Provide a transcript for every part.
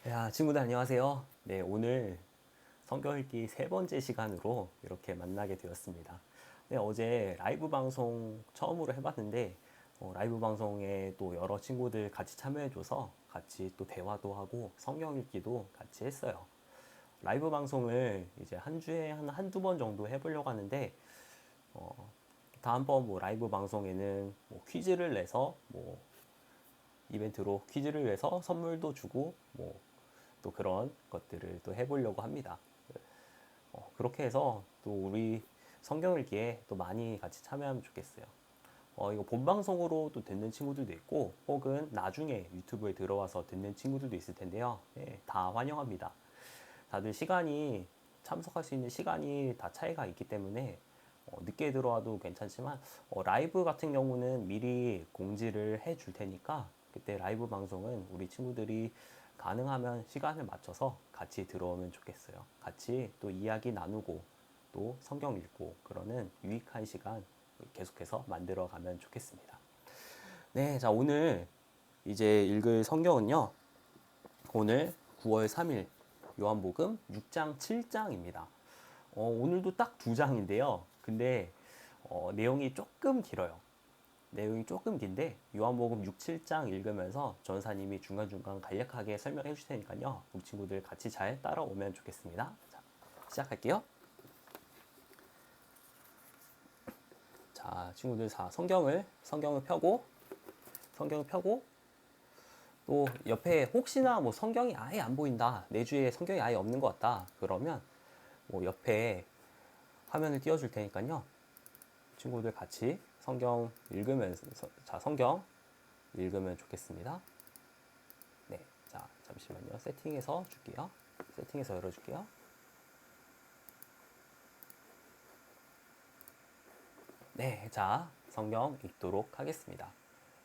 야, 친구들 안녕하세요. 네, 오늘 성경 읽기 세 번째 시간으로 이렇게 만나게 되었습니다. 네, 어제 라이브 방송 처음으로 해봤는데, 라이브 방송에 또 여러 친구들 같이 참여해줘서 같이 또 대화도 하고 성경 읽기도 같이 했어요. 라이브 방송을 이제 한 주에 한두 번 정도 해보려고 하는데, 다음번 뭐 라이브 방송에는 뭐 퀴즈를 내서 뭐 이벤트로 퀴즈를 내서 선물도 주고 뭐 또 그런 것들을 또 해보려고 합니다. 그렇게 해서 또 우리 성경 읽기에 또 많이 같이 참여하면 좋겠어요. 이거 본방송으로 또 듣는 친구들도 있고, 혹은 나중에 유튜브에 들어와서 듣는 친구들도 있을 텐데요. 예, 다 환영합니다. 다들 시간이, 참석할 수 있는 시간이 다 차이가 있기 때문에, 늦게 들어와도 괜찮지만, 라이브 같은 경우는 미리 공지를 해 줄 테니까, 그때 라이브 방송은 우리 친구들이 가능하면 시간을 맞춰서 같이 들어오면 좋겠어요. 같이 또 이야기 나누고, 또 성경 읽고, 그러는 유익한 시간 계속해서 만들어 가면 좋겠습니다. 네, 자, 오늘 이제 읽을 성경은요, 오늘 9월 3일 요한복음 6장 7장입니다. 오늘도 딱 두 장인데요. 근데 내용이 조금 길어요. 내용이 조금 긴데 요한복음 6, 7장 읽으면서 전사님이 중간중간 간략하게 설명해 주실 테니까요. 우리 친구들 같이 잘 따라오면 좋겠습니다. 자, 시작할게요. 자, 친구들 자, 성경을 펴고 또 옆에 혹시나 뭐 성경이 아예 안 보인다. 내 주위에 성경이 아예 없는 것 같다. 그러면 뭐 옆에 화면을 띄워줄 테니까요. 친구들 같이 성경 읽으면서, 자, 성경 읽으면 좋겠습니다. 네, 자, 잠시만요. 세팅해서 줄게요. 세팅해서 열어줄게요. 네, 자, 성경 읽도록 하겠습니다.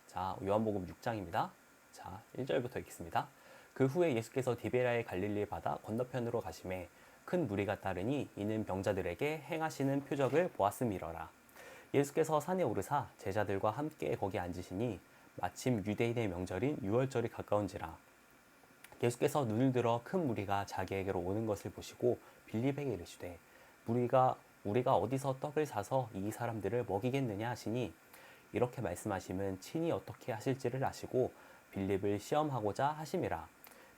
자, 요한복음 6장입니다. 자, 1절부터 읽겠습니다. 그 후에 예수께서 디베라의 갈릴리 바다 건너편으로 가심에 큰 무리가 따르니 이는 병자들에게 행하시는 표적을 보았음이러라. 예수께서 산에 오르사 제자들과 함께 거기 앉으시니 마침 유대인의 명절인 유월절이 가까운지라. 예수께서 눈을 들어 큰 무리가 자기에게로 오는 것을 보시고 빌립에게 이르시되 우리가 어디서 떡을 사서 이 사람들을 먹이겠느냐 하시니 이렇게 말씀하심은 친히 어떻게 하실지를 아시고 빌립을 시험하고자 하심이라.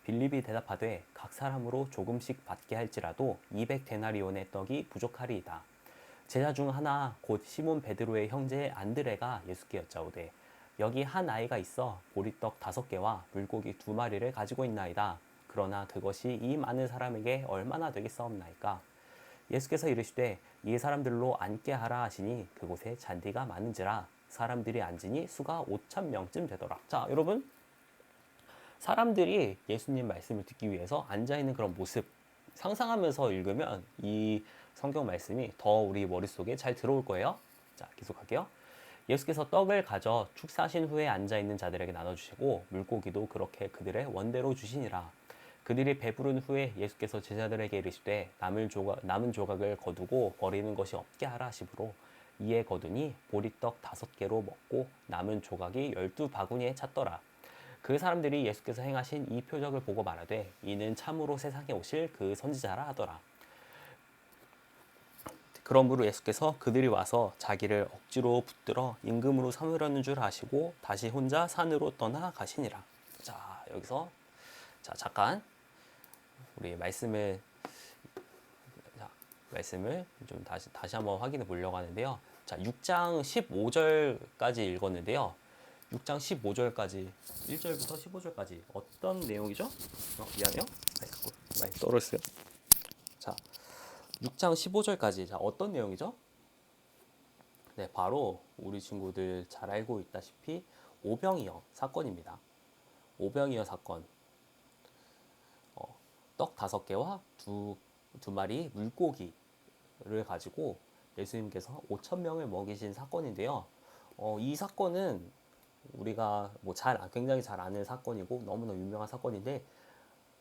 빌립이 대답하되 각 사람으로 조금씩 받게 할지라도 200데나리온의 떡이 부족하리이다. 제자 중 하나 곧 시몬 베드로의 형제 안드레가 예수께 여짜오되 여기 한 아이가 있어 보리떡 5개와 물고기 2마리를 가지고 있나이다. 그러나 그것이 이 많은 사람에게 얼마나 되겠사옵나이까. 예수께서 이르시되 이 사람들로 앉게 하라 하시니 그곳에 잔디가 많은지라 사람들이 앉으니 수가 5,000명쯤 되더라. 자, 여러분, 사람들이 예수님 말씀을 듣기 위해서 앉아있는 그런 모습 상상하면서 읽으면 이 성경 말씀이 더 우리 머릿속에 잘 들어올 거예요. 자, 계속할게요. 예수께서 떡을 가져 축사하신 후에 앉아있는 자들에게 나눠주시고 물고기도 그렇게 그들의 원대로 주시니라. 그들이 배부른 후에 예수께서 제자들에게 이르시되 남은 조각을 거두고 버리는 것이 없게 하라 하시므로 이에 거두니 보리떡 5개로 먹고 남은 조각이 12바구니에 찼더라. 그 사람들이 예수께서 행하신 이 표적을 보고 말하되 이는 참으로 세상에 오실 그 선지자라 하더라. 그러므로 예수께서 그들이 와서 자기를 억지로 붙들어 임금으로 삼으려는 줄 아시고 다시 혼자 산으로 떠나 가시니라. 자, 여기서 자, 잠깐 우리 말씀을 좀 다시 한번 확인해 보려고 하는데요. 자, 6장 15절까지 읽었는데요. 6장 15절까지 1절부터 15절까지 어떤 내용이죠? 미안해요. 많이 떨어졌어요. 자, 6장 15절까지 자, 어떤 내용이죠? 네, 바로 우리 친구들 잘 알고 있다시피 오병이어 사건입니다. 오병이어 사건. 떡 5개와 두 마리 물고기를 가지고 예수님께서 5천 명을 먹이신 사건인데요. 이 사건은 우리가 뭐 굉장히 잘 아는 사건이고 너무나 유명한 사건인데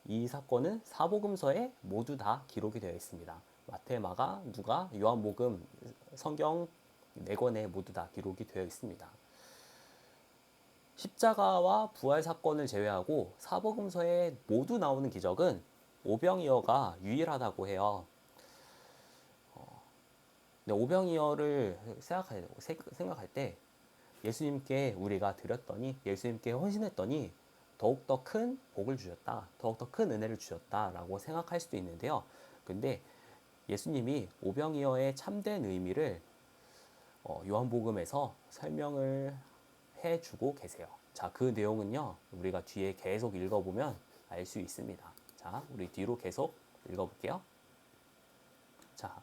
이 사건은 사복음서에 모두 다 기록이 되어 있습니다. 마태, 마가, 누가, 요한복음 성경 4권에 모두 다 기록이 되어 있습니다. 십자가와 부활 사건을 제외하고 사복음서에 모두 나오는 기적은 오병이어가 유일하다고 해요. 근데 오병이어를 생각할 때 예수님께 우리가 드렸더니, 예수님께 헌신했더니 더욱더 큰 복을 주셨다, 더욱더 큰 은혜를 주셨다라고 생각할 수도 있는데요. 근데 예수님이 오병이어의 참된 의미를 요한복음에서 설명을 해주고 계세요. 자, 그 내용은요, 우리가 뒤에 계속 읽어보면 알 수 있습니다. 자, 우리 뒤로 계속 읽어볼게요. 자,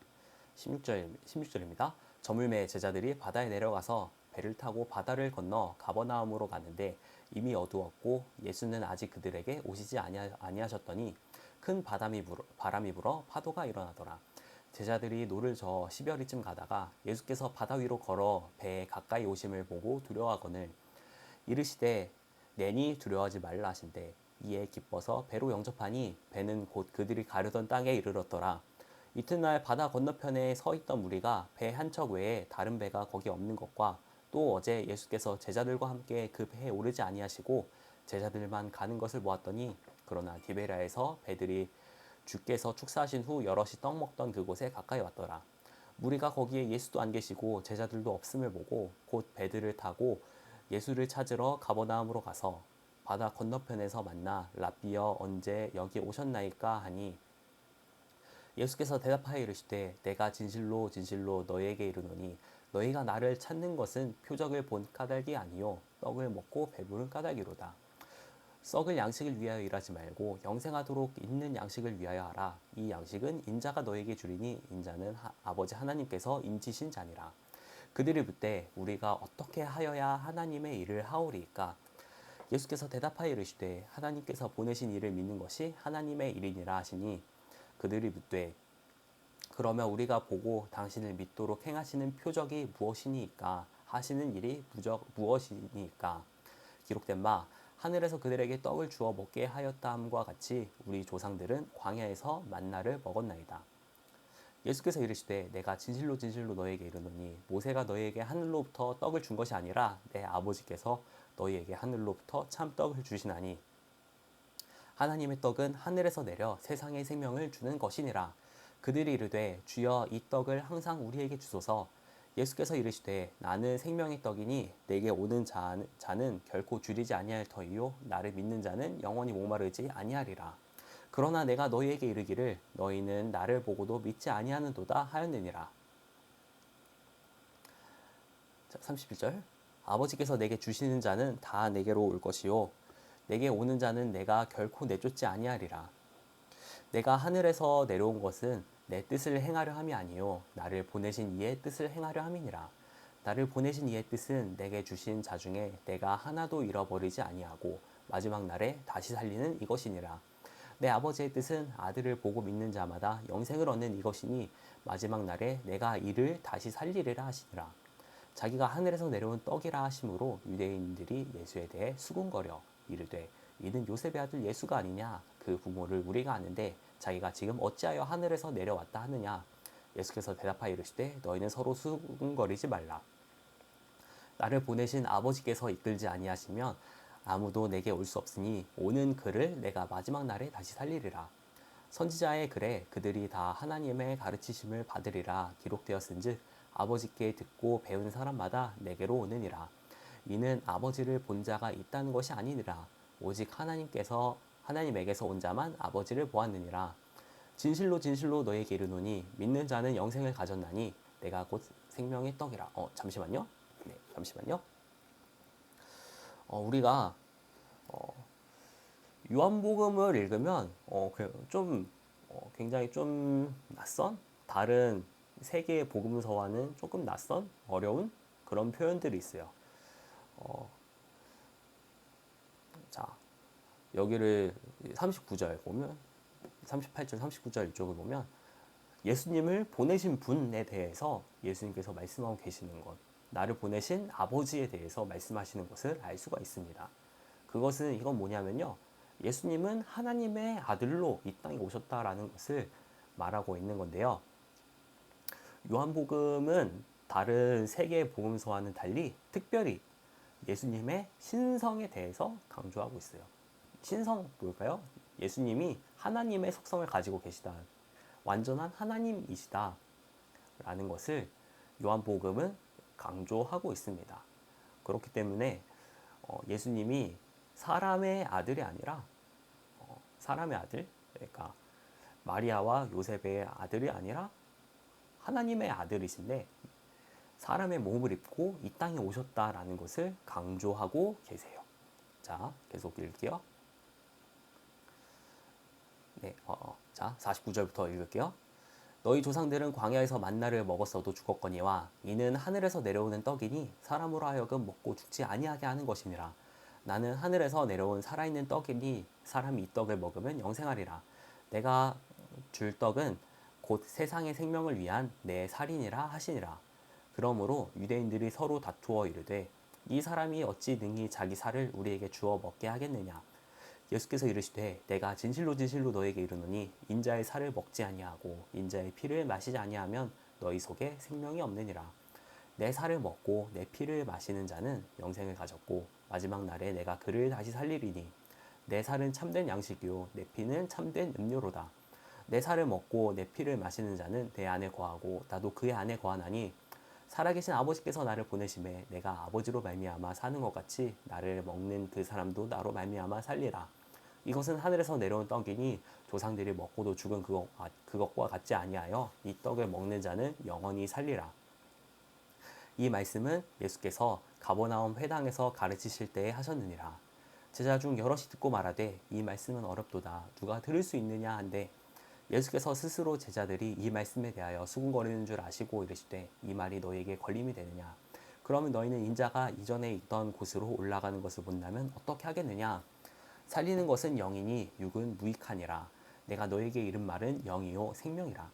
16절입니다. 저물매 제자들이 바다에 내려가서 배를 타고 바다를 건너 가버나움으로 가는데 이미 어두웠고 예수는 아직 그들에게 오시지 아니하셨더니 큰 바람이 불어 파도가 일어나더라. 제자들이 노를 저어 10여리쯤 가다가 예수께서 바다 위로 걸어 배에 가까이 오심을 보고 두려워하거늘 이르시되 내니 두려워하지 말라 하신대 이에 기뻐서 배로 영접하니 배는 곧 그들이 가려던 땅에 이르렀더라. 이튿날 바다 건너편에 서 있던 무리가 배 한 척 외에 다른 배가 거기 없는 것과 또 어제 예수께서 제자들과 함께 그 배에 오르지 아니하시고 제자들만 가는 것을 보았더니 그러나 디베랴에서 배들이 주께서 축사하신 후 여럿이 떡 먹던 그곳에 가까이 왔더라. 무리가 거기에 예수도 안 계시고 제자들도 없음을 보고 곧 배들을 타고 예수를 찾으러 가버나움으로 가서 바다 건너편에서 만나 랍비여 언제 여기 오셨나이까 하니 예수께서 대답하여 이르시되 내가 진실로 진실로 너희에게 이르노니 너희가 나를 찾는 것은 표적을 본 까닭이 아니요 떡을 먹고 배부른 까닭이로다. 썩을 양식을 위하여 일하지 말고 영생하도록 있는 양식을 위하여 하라. 이 양식은 인자가 너에게 주리니 인자는 아버지 하나님께서 인치신 자니라. 그들이 묻되 우리가 어떻게 하여야 하나님의 일을 하오리이까? 예수께서 대답하여 이르시되 하나님께서 보내신 일을 믿는 것이 하나님의 일이니라 하시니 그들이 묻되 그러면 우리가 보고 당신을 믿도록 행하시는 표적이 무엇이니까 하시는 일이 무엇이니까? 기록된 바 하늘에서 그들에게 떡을 주어 먹게 하였다함과 같이 우리 조상들은 광야에서 만나를 먹었나이다. 예수께서 이르시되 내가 진실로 진실로 너에게 이르노니 모세가 너희에게 하늘로부터 떡을 준 것이 아니라 내 아버지께서 너희에게 하늘로부터 참 떡을 주시나니 하나님의 떡은 하늘에서 내려 세상의 생명을 주는 것이니라. 그들이 이르되 주여 이 떡을 항상 우리에게 주소서. 예수께서 이르시되 나는 생명의 떡이니 내게 오는 자는 결코 줄이지 아니할 터이요 나를 믿는 자는 영원히 목마르지 아니하리라. 그러나 내가 너희에게 이르기를 너희는 나를 보고도 믿지 아니하는도다 하였느니라. 자, 31절 아버지께서 내게 주시는 자는 다 내게로 올 것이요 내게 오는 자는 내가 결코 내쫓지 아니하리라. 내가 하늘에서 내려온 것은 내 뜻을 행하려 함이 아니요 나를 보내신 이의 뜻을 행하려 함이니라. 나를 보내신 이의 뜻은 내게 주신 자 중에 내가 하나도 잃어버리지 아니하고 마지막 날에 다시 살리는 이것이니라. 내 아버지의 뜻은 아들을 보고 믿는 자마다 영생을 얻는 이것이니 마지막 날에 내가 이를 다시 살리리라 하시니라. 자기가 하늘에서 내려온 떡이라 하심으로 유대인들이 예수에 대해 수군거려 이르되 이는 요셉의 아들 예수가 아니냐? 그 부모를 우리가 아는데 자기가 지금 어찌하여 하늘에서 내려왔다 하느냐? 예수께서 대답하여 이르시되 너희는 서로 수군거리지 말라. 나를 보내신 아버지께서 이끌지 아니하시면 아무도 내게 올 수 없으니 오는 그를 내가 마지막 날에 다시 살리리라. 선지자의 글에 그들이 다 하나님의 가르치심을 받으리라 기록되었은즉 아버지께 듣고 배운 사람마다 내게로 오느니라. 이는 아버지를 본 자가 있다는 것이 아니니라. 오직 하나님에게서 온 자만 아버지를 보았느니라. 진실로 진실로 너희에게 이르노니 믿는 자는 영생을 가졌나니 내가 곧 생명의 떡이라. 잠시만요. 네, 잠시만요. 우리가 요한복음을 읽으면 굉장히 좀 낯선 다른 세계의 복음서와는 조금 낯선 어려운 그런 표현들이 있어요. 자, 여기를 39절 보면 38절 39절 이쪽을 보면 예수님을 보내신 분에 대해서 예수님께서 말씀하고 계시는 것, 나를 보내신 아버지에 대해서 말씀하시는 것을 알 수가 있습니다. 이건 뭐냐면요, 예수님은 하나님의 아들로 이 땅에 오셨다라는 것을 말하고 있는 건데요. 요한복음은 다른 세 개의 복음서와는 달리 특별히 예수님의 신성에 대해서 강조하고 있어요. 신성 뭘까요? 예수님이 하나님의 속성을 가지고 계시다. 완전한 하나님이시다. 라는 것을 요한복음은 강조하고 있습니다. 그렇기 때문에 예수님이 사람의 아들이 아니라 사람의 아들, 그러니까 마리아와 요셉의 아들이 아니라 하나님의 아들이신데 사람의 몸을 입고 이 땅에 오셨다라는 것을 강조하고 계세요. 자, 계속 읽을게요. 네, 자, 49절부터 읽을게요. 너희 조상들은 광야에서 만나를 먹었어도 죽었거니와 이는 하늘에서 내려오는 떡이니 사람으로 하여금 먹고 죽지 아니하게 하는 것이니라. 나는 하늘에서 내려온 살아있는 떡이니 사람이 이 떡을 먹으면 영생하리라. 내가 줄 떡은 곧 세상의 생명을 위한 내 살이니라 하시니라. 그러므로 유대인들이 서로 다투어 이르되 이 사람이 어찌 능히 자기 살을 우리에게 주어 먹게 하겠느냐. 예수께서 이르시되 내가 진실로 진실로 너에게 이르노니 인자의 살을 먹지 아니하고 인자의 피를 마시지 아니하면 너희 속에 생명이 없느니라. 내 살을 먹고 내 피를 마시는 자는 영생을 가졌고 마지막 날에 내가 그를 다시 살리리니 내 살은 참된 양식이요 내 피는 참된 음료로다. 내 살을 먹고 내 피를 마시는 자는 내 안에 거하고 나도 그의 안에 거하나니 살아계신 아버지께서 나를 보내심에 내가 아버지로 말미암아 사는 것 같이 나를 먹는 그 사람도 나로 말미암아 살리라. 이것은 하늘에서 내려온 떡이니 조상들이 먹고도 죽은 그것과 같지 아니하여 이 떡을 먹는 자는 영원히 살리라. 이 말씀은 예수께서 가버나움 회당에서 가르치실 때에 하셨느니라. 제자 중 여럿이 듣고 말하되 이 말씀은 어렵도다 누가 들을 수 있느냐 한데 예수께서 스스로 제자들이 이 말씀에 대하여 수군거리는 줄 아시고 이르시되 이 말이 너희에게 걸림이 되느냐. 그러면 너희는 인자가 이전에 있던 곳으로 올라가는 것을 본다면 어떻게 하겠느냐. 살리는 것은 영이니 육은 무익하니라. 내가 너에게 이른 말은 영이요 생명이라.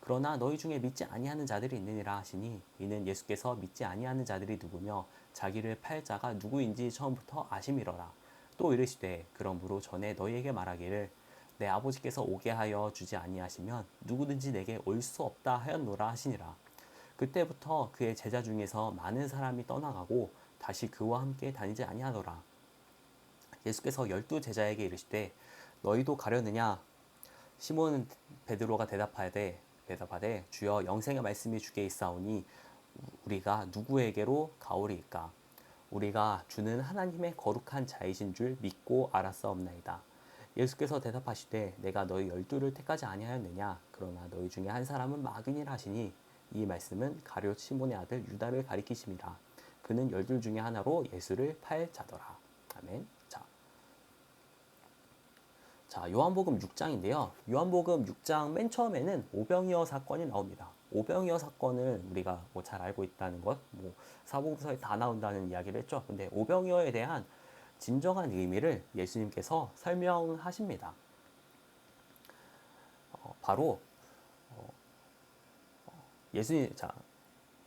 그러나 너희 중에 믿지 아니하는 자들이 있느니라 하시니 이는 예수께서 믿지 아니하는 자들이 누구며 자기를 팔 자가 누구인지 처음부터 아심이러라. 또 이르시되 그러므로 전에 너희에게 말하기를 내 아버지께서 오게 하여 주지 아니하시면 누구든지 내게 올 수 없다 하였노라 하시니라. 그때부터 그의 제자 중에서 많은 사람이 떠나가고 다시 그와 함께 다니지 아니하더라. 예수께서 12 제자에게 이르시되 너희도 가려느냐. 시몬 베드로가 대답하되 주여 영생의 말씀이 주께 있사오니 우리가 누구에게로 가오리이까. 우리가 주는 하나님의 거룩한 자이신 줄 믿고 알았사옵나이다. 예수께서 대답하시되 내가 너희 12를 택하지 아니하였느냐. 그러나 너희 중에 한 사람은 마귀니라 하시니 이 말씀은 가룟 시몬의 아들 유다를 가리키심이라. 그는 12 중에 하나로 예수를 팔 자더라. 아멘. 자, 요한복음 6장인데요. 요한복음 6장 맨 처음에는 오병이어 사건이 나옵니다. 오병이어 사건을 우리가 잘 알고 있다는 것, 사복음서에 다 나온다는 이야기를 했죠. 근데 오병이어에 대한 진정한 의미를 예수님께서 설명하십니다. 바로 예수님, 자,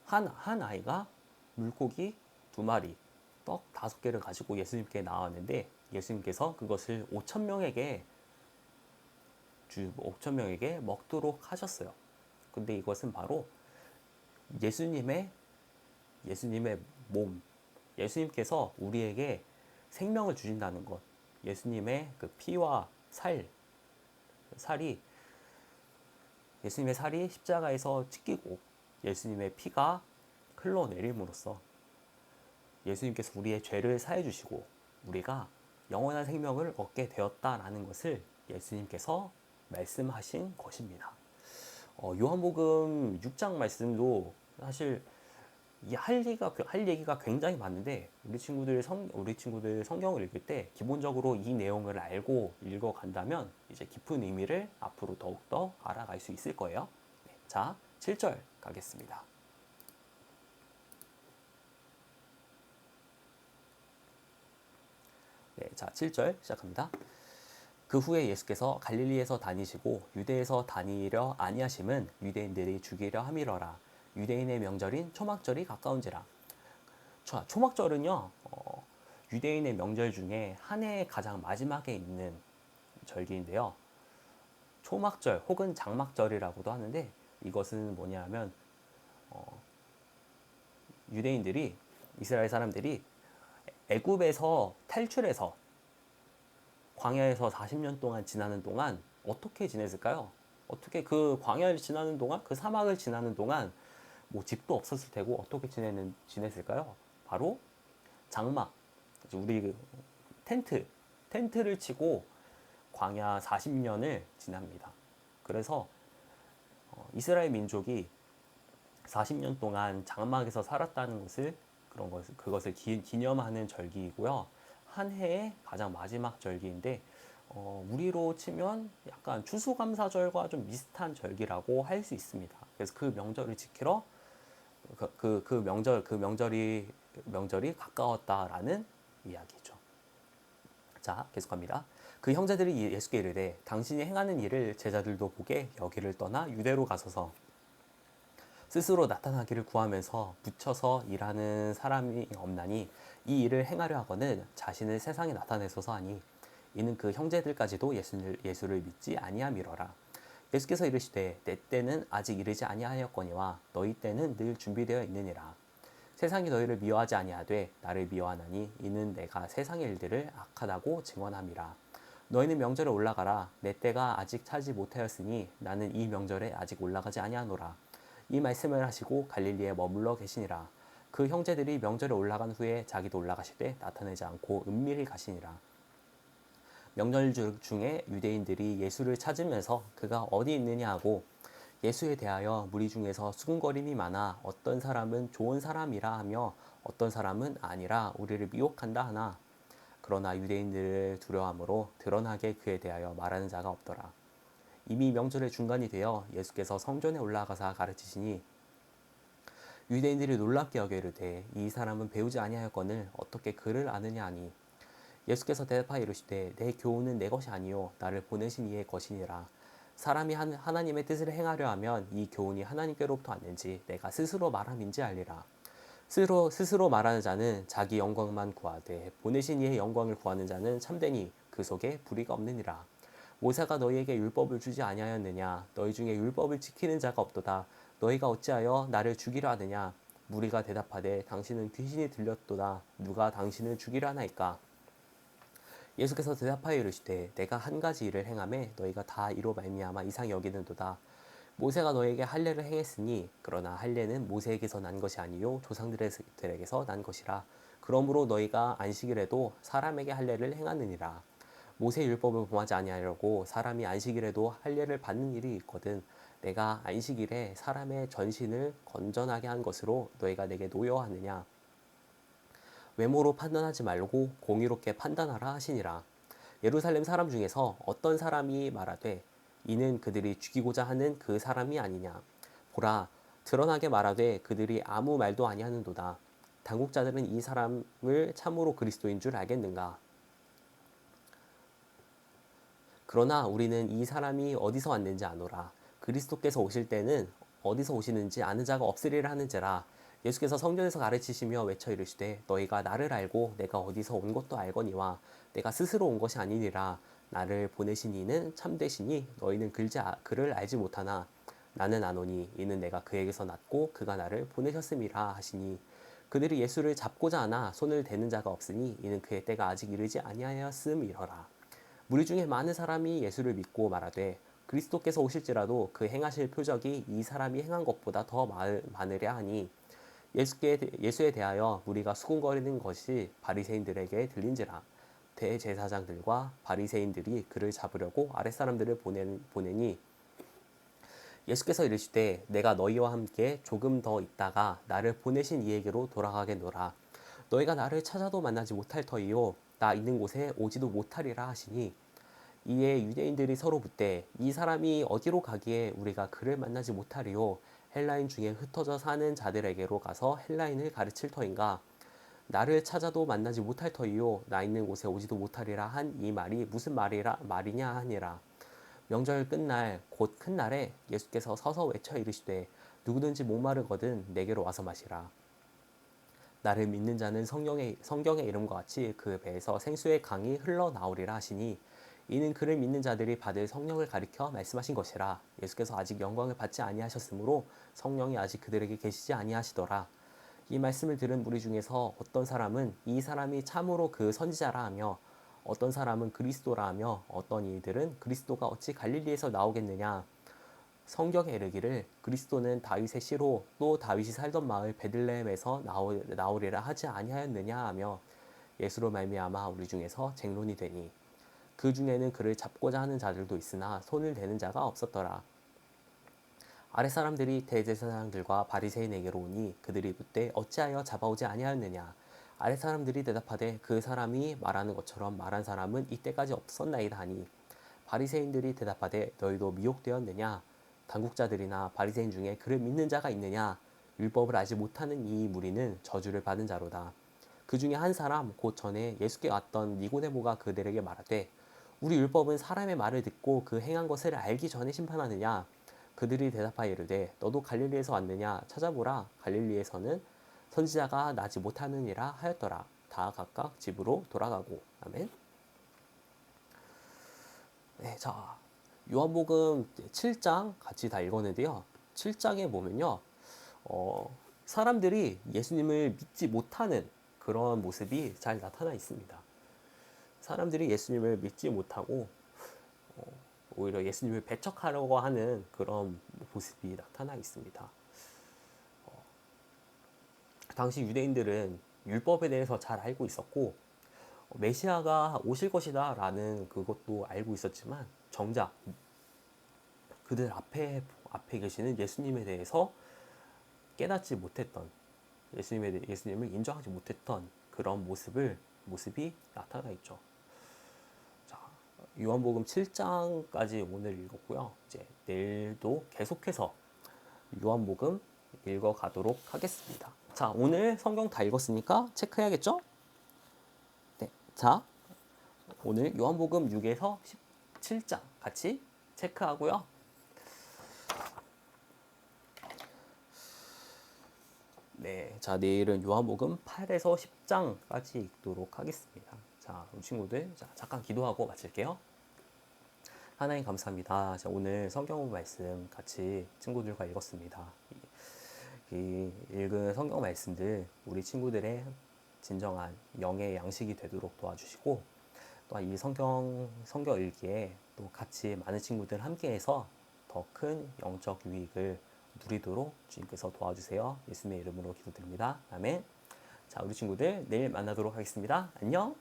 한 아이가 물고기 2마리, 떡 5개를 가지고 예수님께 나왔는데 예수님께서 그것을 5천 명에게 먹도록 하셨어요. 근데 이것은 바로 예수님의 몸, 예수님께서 우리에게 생명을 주신다는 것, 예수님의 그 피와 살이 예수님의 살이 십자가에서 찢기고 예수님의 피가 흘러내림으로써 예수님께서 우리의 죄를 사해 주시고 우리가 영원한 생명을 얻게 되었다라는 것을 예수님께서 말씀하신 것입니다. 요한복음 6장 말씀도 사실 할 얘기가 굉장히 많은데 우리 친구들 성경을 읽을 때 기본적으로 이 내용을 알고 읽어간다면 이제 깊은 의미를 앞으로 더욱더 알아갈 수 있을 거예요. 네, 자, 7절 가겠습니다. 네, 자, 7절 시작합니다. 그 후에 예수께서 갈릴리에서 다니시고 유대에서 다니려 아니하심은 유대인들이 죽이려 함이러라. 유대인의 명절인 초막절이 가까운지라. 초막절은요, 유대인의 명절 중에 한 해의 가장 마지막에 있는 절기인데요. 초막절 혹은 장막절이라고도 하는데 이것은 뭐냐면 유대인들이 이스라엘 사람들이 애굽에서 탈출해서 광야에서 40년 동안 지나는 동안 어떻게 지냈을까요? 어떻게 그 광야를 지나는 동안, 그 사막을 지나는 동안 뭐 집도 없었을 테고 어떻게 지냈을까요? 바로 장막, 우리 그 텐트를 치고 광야 40년을 지납니다. 그래서 이스라엘 민족이 40년 동안 장막에서 살았다는 것을 그것을 기념하는 절기이고요. 한 해의 가장 마지막 절기인데 우리로 치면 약간 추수감사절과 좀 비슷한 절기라고 할 수 있습니다. 그래서 그 명절을 지키러 명절이 가까웠다라는 이야기죠. 자, 계속합니다. 그 형제들이 예수께 이르되 당신이 행하는 일을 제자들도 보게 여기를 떠나 유대로 가소서. 스스로 나타나기를 구하면서 붙여서 일하는 사람이 없나니 이 일을 행하려 하거는 자신을 세상에 나타내소서 하니 이는 그 형제들까지도 예수를 믿지 아니함이러라. 예수께서 이르시되 내 때는 아직 이르지 아니하였거니와 너희 때는 늘 준비되어 있느니라. 세상이 너희를 미워하지 아니하되 나를 미워하나니 이는 내가 세상의 일들을 악하다고 증언함이라. 너희는 명절에 올라가라. 내 때가 아직 차지 못하였으니 나는 이 명절에 아직 올라가지 아니하노라. 이 말씀을 하시고 갈릴리에 머물러 계시니라. 그 형제들이 명절에 올라간 후에 자기도 올라가시되 나타내지 않고 은밀히 가시니라. 명절 중에 유대인들이 예수를 찾으면서 그가 어디 있느냐 하고 예수에 대하여 무리 중에서 수군거림이 많아 어떤 사람은 좋은 사람이라 하며 어떤 사람은 아니라 우리를 미혹한다 하나 그러나 유대인들을 두려워함으로 드러나게 그에 대하여 말하는 자가 없더라. 이미 명절의 중간이 되어 예수께서 성전에 올라가사 가르치시니 유대인들이 놀랍게 여겨 이르되 이 사람은 배우지 아니하였거늘 어떻게 그를 아느냐 하니 예수께서 대답하여 이르시되 내 교훈은 내 것이 아니요 나를 보내신 이의 것이니라. 사람이 하나님의 뜻을 행하려 하면 이 교훈이 하나님께로부터 왔는지 내가 스스로 말함인지 알리라. 스스로 말하는 자는 자기 영광만 구하되 보내신 이의 영광을 구하는 자는 참되니 그 속에 불의가 없느니라. 모세가 너희에게 율법을 주지 아니하였느냐? 너희 중에 율법을 지키는 자가 없도다. 너희가 어찌하여 나를 죽이려 하느냐? 무리가 대답하되 당신은 귀신이 들렸도다. 누가 당신을 죽이려 하나이까? 예수께서 대답하여 이르시되 내가 한 가지 일을 행하매 너희가 다 이로 말미암아 이상히 여기는도다. 모세가 너에게 할례를 행했으니 그러나 할례는 모세에게서 난 것이 아니요 조상들에게서 난 것이라. 그러므로 너희가 안식일에도 사람에게 할례를 행하느니라. 모세 율법을 범하지 아니하려고 사람이 안식일에도 할례를 받는 일이 있거든. 내가 안식일에 사람의 전신을 건전하게 한 것으로 너희가 내게 노여하느냐. 외모로 판단하지 말고 공의롭게 판단하라 하시니라. 예루살렘 사람 중에서 어떤 사람이 말하되 이는 그들이 죽이고자 하는 그 사람이 아니냐. 보라, 드러나게 말하되 그들이 아무 말도 아니하는도다. 당국자들은 이 사람을 참으로 그리스도인 줄 알겠는가. 그러나 우리는 이 사람이 어디서 왔는지 아노라. 그리스도께서 오실 때는 어디서 오시는지 아는 자가 없으리라 하는지라. 예수께서 성전에서 가르치시며 외쳐 이르시되 너희가 나를 알고 내가 어디서 온 것도 알거니와 내가 스스로 온 것이 아니니라. 나를 보내신 이는 참되시니 너희는 그를 알지 못하나 나는 아노니 이는 내가 그에게서 났고 그가 나를 보내셨음이라 하시니 그들이 예수를 잡고자 하나 손을 대는 자가 없으니 이는 그의 때가 아직 이르지 아니하였음이러라. 무리 중에 많은 사람이 예수를 믿고 말하되 그리스도께서 오실지라도 그 행하실 표적이 이 사람이 행한 것보다 더 많으랴 하니 예수에 대하여 무리가 수군거리는 것이 바리새인들에게 들린지라. 대제사장들과 바리새인들이 그를 잡으려고 아랫사람들을 보내니 예수께서 이르시되 내가 너희와 함께 조금 더 있다가 나를 보내신 이에게로 돌아가겠노라. 너희가 나를 찾아도 만나지 못할 터이요 나 있는 곳에 오지도 못하리라 하시니 이에 유대인들이 서로 묻되 이 사람이 어디로 가기에 우리가 그를 만나지 못하리요 헬라인 중에 흩어져 사는 자들에게로 가서 헬라인을 가르칠 터인가. 나를 찾아도 만나지 못할 터이요 나 있는 곳에 오지도 못하리라 한 이 말이 무슨 말이냐 하니라. 명절 끝날 곧 큰 날에 예수께서 서서 외쳐 이르시되 누구든지 목마르거든 내게로 와서 마시라. 나를 믿는 자는 성경의 이름과 같이 그 배에서 생수의 강이 흘러나오리라 하시니 이는 그를 믿는 자들이 받을 성령을 가리켜 말씀하신 것이라. 예수께서 아직 영광을 받지 아니하셨으므로 성령이 아직 그들에게 계시지 아니하시더라. 이 말씀을 들은 무리 중에서 어떤 사람은 이 사람이 참으로 그 선지자라 하며 어떤 사람은 그리스도라 하며 어떤 이들은 그리스도가 어찌 갈릴리에서 나오겠느냐. 성경에 이르기를 그리스도는 다윗의 씨로 또 다윗이 살던 마을 베들레헴에서 나오리라 하지 아니하였느냐 하며 예수로 말미암아 우리 중에서 쟁론이 되니 그 중에는 그를 잡고자 하는 자들도 있으나 손을 대는 자가 없었더라. 아랫사람들이 대제사장들과 바리새인에게로 오니 그들이 묻되 어찌하여 잡아오지 아니하였느냐. 아랫사람들이 대답하되 그 사람이 말하는 것처럼 말한 사람은 이때까지 없었나이다 하니 바리새인들이 대답하되 너희도 미혹되었느냐. 당국자들이나 바리새인 중에 그를 믿는 자가 있느냐. 율법을 알지 못하는 이 무리는 저주를 받은 자로다. 그 중에 한 사람 곧 전에 예수께 왔던 니고데모가 그들에게 말하되 우리 율법은 사람의 말을 듣고 그 행한 것을 알기 전에 심판하느냐. 그들이 대답하여 이르되 너도 갈릴리에서 왔느냐. 찾아보라. 갈릴리에서는 선지자가 나지 못하느니라 하였더라. 다 각각 집으로 돌아가고. 아멘. 네, 자, 요한복음 7장 같이 다 읽었는데요. 7장에 보면요. 사람들이 예수님을 믿지 못하는 그런 모습이 잘 나타나 있습니다. 사람들이 예수님을 믿지 못하고 오히려 예수님을 배척하려고 하는 그런 모습이 나타나 있습니다. 당시 유대인들은 율법에 대해서 잘 알고 있었고 메시아가 오실 것이다 라는 그것도 알고 있었지만 정작 그들 앞에 계시는 예수님에 대해서 깨닫지 못했던 예수님을 인정하지 못했던 그런 모습이 나타나 있죠. 자, 요한복음 7장까지 오늘 읽었고요. 이제 내일도 계속해서 요한복음 읽어가도록 하겠습니다. 자, 오늘 성경 다 읽었으니까 체크해야겠죠? 네. 자, 오늘 요한복음 6에서 17장 같이 체크하고요. 네, 자, 내일은 요한복음 8에서 10장까지 읽도록 하겠습니다. 자, 우리 친구들, 자, 잠깐 기도하고 마칠게요. 하나님 감사합니다. 자, 오늘 성경 말씀 같이 친구들과 읽었습니다. 이 읽은 성경 말씀들 우리 친구들의 진정한 영의 양식이 되도록 도와주시고 또 이 성경 읽기에 또 같이 많은 친구들 함께해서 더 큰 영적 유익을 누리도록 주님께서 도와주세요. 예수님의 이름으로 기도드립니다. 아멘. 자, 우리 친구들 내일 만나도록 하겠습니다. 안녕.